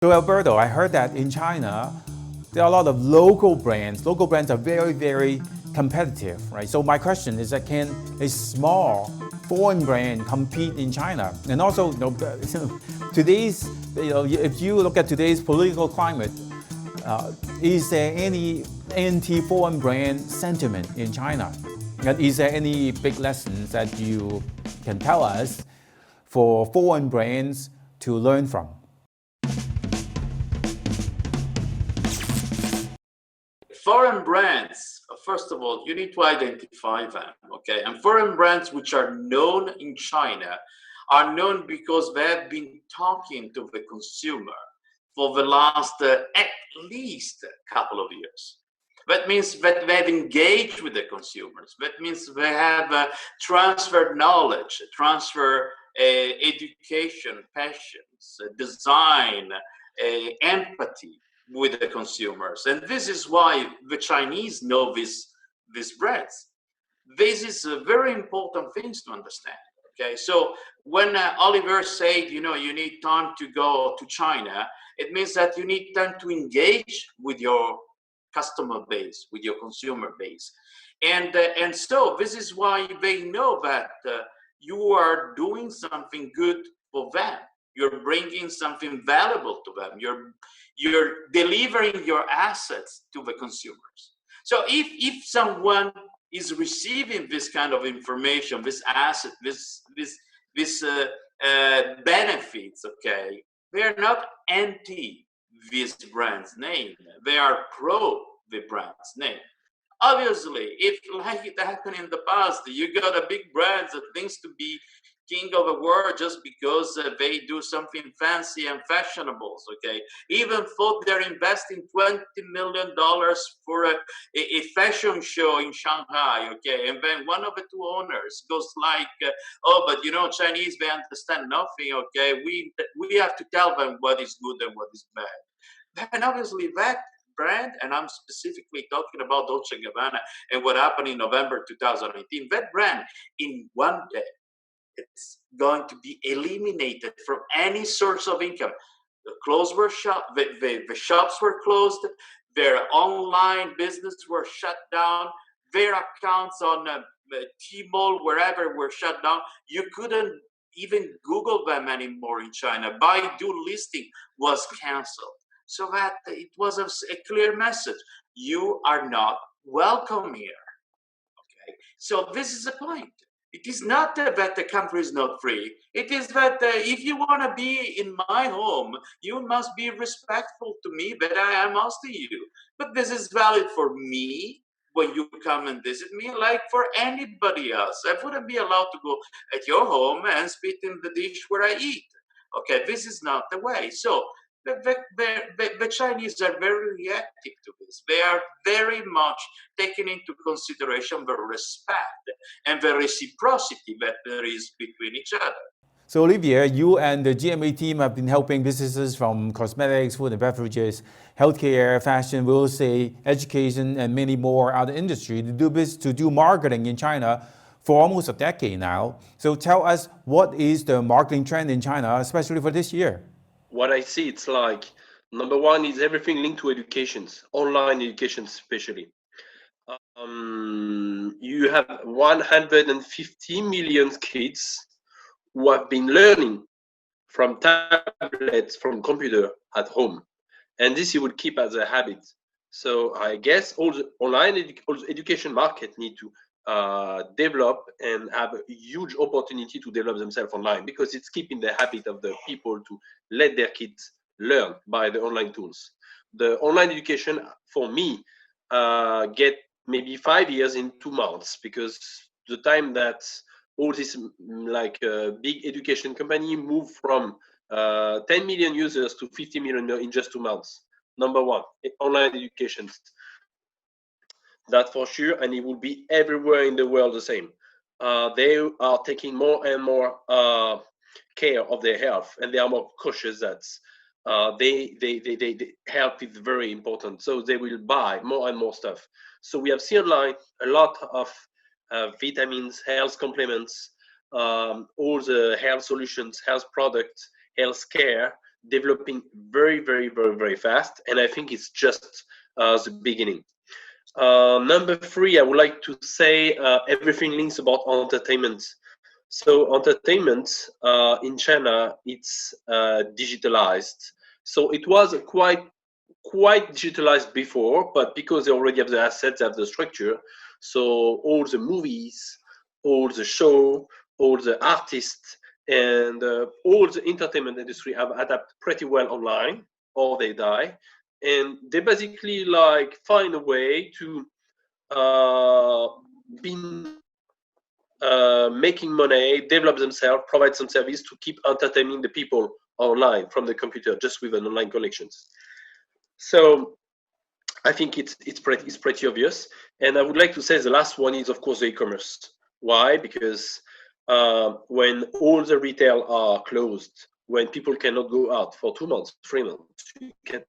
So Alberto, I heard that in China, there are a lot of local brands. Local brands are very, very competitive, right? So my question is that can a small foreign brand compete in China? And also, today's, if you look at today's political climate, is there any anti-foreign brand sentiment in China? And is there any big lessons that you can tell us for foreign brands to learn from? Foreign brands, first of all, you need to identify them, okay? And foreign brands which are known in China are known because they have been talking to the consumer for the last at least a couple of years. That means that they've engaged with the consumers. That means they have transferred knowledge, transfer education, passions, design, empathy with the consumers. And this is why the Chinese know these brands. This is a very important things to understand. Okay, so when Oliver said, you need time to go to China, it means that you need time to engage with your customer base, with your consumer base. And so this is why they know that you are doing something good for them. You're bringing something valuable to them. You're delivering your assets to the consumers. So if someone is receiving this kind of information, this asset, this benefits, okay, they are not anti this brand's name. They are pro the brand's name. Obviously, if like it happened in the past, you got a big brand that thinks to be king of the world just because they do something fancy and fashionable, okay? Even though they're investing $20 million for a fashion show in Shanghai, okay? And then one of the two owners goes like, oh, but Chinese, they understand nothing, okay? We have to tell them what is good and what is bad. And obviously that brand, and I'm specifically talking about Dolce & Gabbana and what happened in November 2018, that brand in one day, it's going to be eliminated from any source of income. The shops were closed, their online business were shut down, their accounts on Tmall, wherever, were shut down. You couldn't even Google them anymore in China. Baidu listing was canceled. So that it was a clear message. You are not welcome here. Okay. So this is the point. It is not that the country is not free. It is that if you want to be in my home, you must be respectful to me that I am hosting you. But this is valid for me when you come and visit me, like for anybody else. I wouldn't be allowed to go at your home and spit in the dish where I eat. Okay, this is not the way. So the Chinese are very reactive to this. They are very much taking into consideration the respect and the reciprocity that there is between each other. So Olivier, you and the GMA team have been helping businesses from cosmetics, food and beverages, healthcare, fashion, real estate, education, and many more other industries to do marketing in China for almost a decade now. So tell us, what is the marketing trend in China, especially for this year? What I see, it's like, number one is everything linked to education, online education especially. You have 150 million kids who have been learning from tablets, from computer at home. And this you would keep as a habit. So I guess all the online education market need to develop and have a huge opportunity to develop themselves online, because it's keeping the habit of the people to let their kids learn by the online tools. The online education, for me, get maybe 5 years in 2 months, because the time that all this like big education company move from 10 million users to 50 million in just 2 months. Number one, online education. That for sure, and it will be everywhere in the world the same. They are taking more and more care of their health, and they are more cautious that health is very important. So they will buy more and more stuff. So we have seen online a lot of vitamins, health complements, all the health solutions, health products, health care. developing very, very, very, very fast. And I think it's just the beginning. Number three, I would like to say everything links about entertainment. So entertainment in China, it's digitalized. So it was quite digitalized before, but because they already have the assets, they have the structure. So all the movies, all the show, all the artists, and all the entertainment industry have adapted pretty well online, or they die. And they basically like find a way to be making money, develop themselves, provide some service to keep entertaining the people online from the computer just with an online connections. So I think it's pretty obvious. And I would like to say the last one is of course the e-commerce. Why? Because when all the retail are closed, when people cannot go out for 2 months, 3 months, you get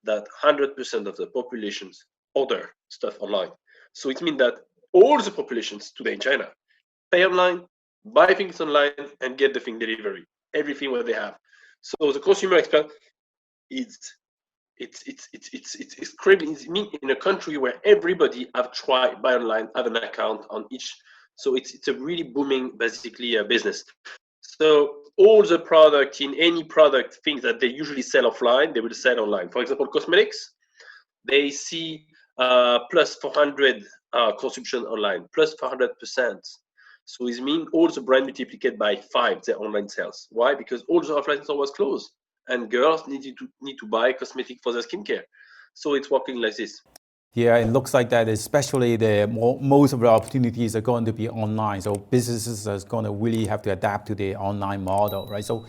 that 100% of the populations order stuff online. So it means that all the populations today in China pay online, buy things online, and get the thing delivery, everything what they have. So the consumer experience is it's crazy. It's mean in a country where everybody have tried buy online, have an account on each. So it's a really booming basically business. So all the product in any product things that they usually sell offline, they will sell online. For example, cosmetics, they see plus 400 consumption online, plus 400%. So it means all the brand multiplied by 5 their online sales. Why? Because all the offline store was closed, and girls need to buy cosmetic for their skincare. So it's working like this. Yeah, it looks like that, especially most of the opportunities are going to be online. So businesses are going to really have to adapt to the online model, right? So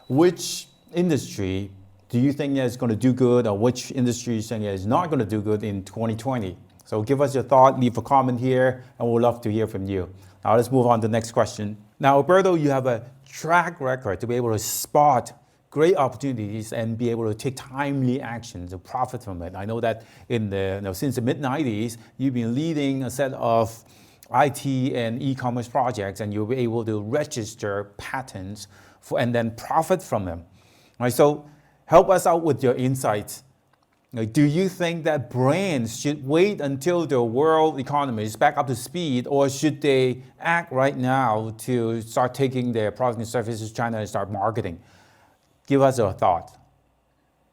which industry do you think is going to do good, or which industry you think is not going to do good in 2020? So give us your thought, leave a comment here, and we'd love to hear from you. Now let's move on to the next question. Now, Alberto, you have a track record to be able to spot great opportunities and be able to take timely action to profit from it. I know that since the mid-90s, you've been leading a set of IT and e-commerce projects, and you'll be able to register patents and then profit from them. Right, so help us out with your insights. Do you think that brands should wait until the world economy is back up to speed, or should they act right now to start taking their products and services to China and start marketing? Give us your thought.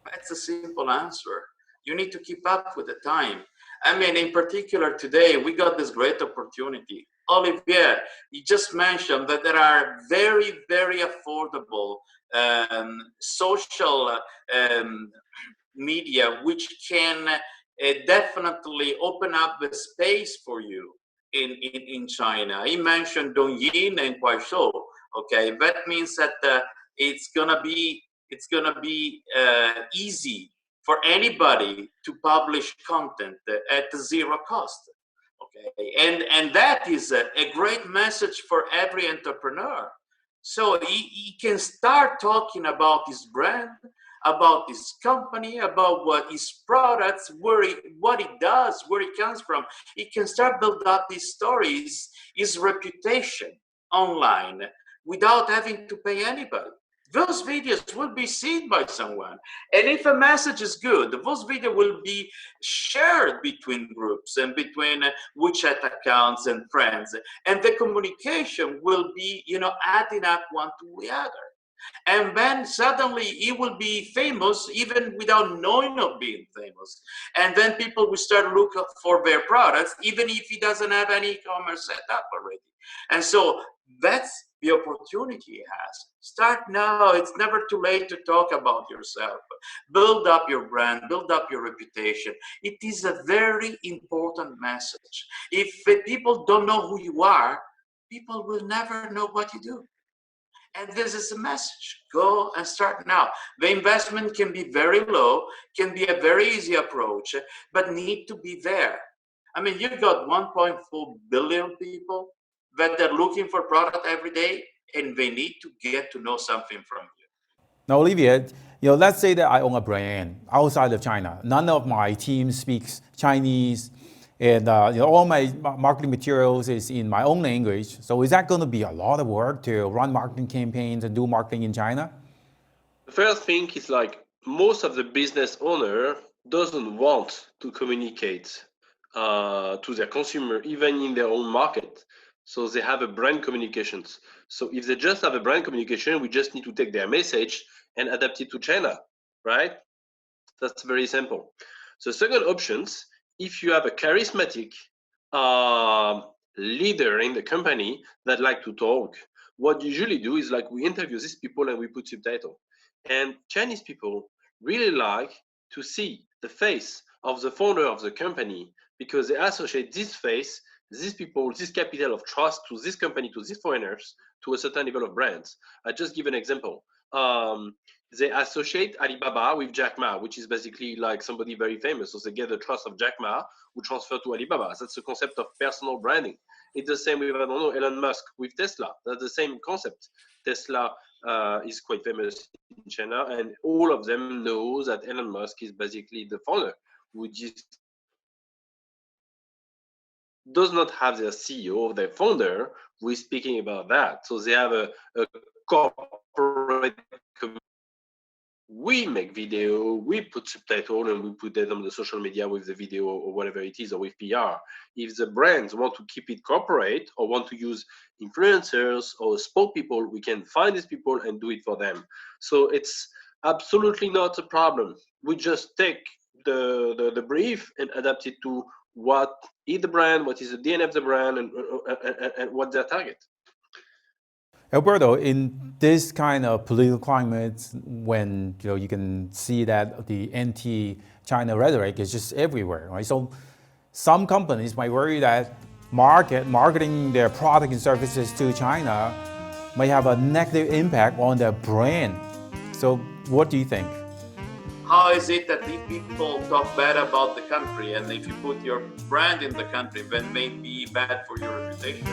That's a simple answer. You need to keep up with the time. I mean, in particular today, we got this great opportunity. Olivier, you just mentioned that there are very, very affordable social media which can definitely open up the space for you in China. He mentioned Douyin and Kuaishou. Okay, that means that it's gonna be easy for anybody to publish content at zero cost. Okay, and that is a great message for every entrepreneur. So he can start talking about his brand, about his company, about what his products, what he does, where he comes from. He can start build up his stories, his reputation online without having to pay anybody. Those videos will be seen by someone. And if a message is good, those videos will be shared between groups and between WeChat accounts and friends. And the communication will be, adding up one to the other. And then suddenly he will be famous even without knowing of being famous. And then people will start looking for their products, even if he doesn't have any e-commerce set up already. And so that's the opportunity he has. Start now. It's never too late to talk about yourself. Build up your brand, build up your reputation. It is a very important message. If people don't know who you are, people will never know what you do. And this is a message. Go and start now. The investment can be very low, can be a very easy approach, but need to be there. I mean, you've got 1.4 billion people that are looking for product every day, and they need to get to know something from you. Now, Olivier, let's say that I own a brand outside of China. None of my team speaks Chinese, and all my marketing materials is in my own language. So is that going to be a lot of work to run marketing campaigns and do marketing in China? The first thing is like most of the business owner doesn't want to communicate to their consumer, even in their own market. So they have a brand communications. So if they just have a brand communication, we just need to take their message and adapt it to China, right? That's very simple. So second options, if you have a charismatic leader in the company that like to talk, what you usually do is like we interview these people and we put subtitle. And Chinese people really like to see the face of the founder of the company because they associate this face, these people, this capital of trust to this company, to these foreigners, to a certain level of brands. I just give an example. They associate Alibaba with Jack Ma, which is basically like somebody very famous. So they get the trust of Jack Ma, who transfer to Alibaba. That's the concept of personal branding. It's the same with, I don't know, Elon Musk with Tesla. That's the same concept. Tesla is quite famous in China, and all of them know that Elon Musk is basically the founder, which is does not have their CEO or their founder who is speaking about that. So they have a corporate community. We make video, we put subtitle, and we put it on the social media with the video or whatever it is, or with PR. If the brands want to keep it corporate or want to use influencers or spokespeople, we can find these people and do it for them. So it's absolutely not a problem. We just take the brief and adapt it to what is the brand, what is the DNA of the brand, and what's their target. Alberto, in this kind of political climate, when you can see that the anti-China rhetoric is just everywhere, right? So some companies might worry that marketing their product and services to China may have a negative impact on their brand. So what do you think? How is it that if people talk bad about the country, and if you put your brand in the country, then may be bad for your reputation?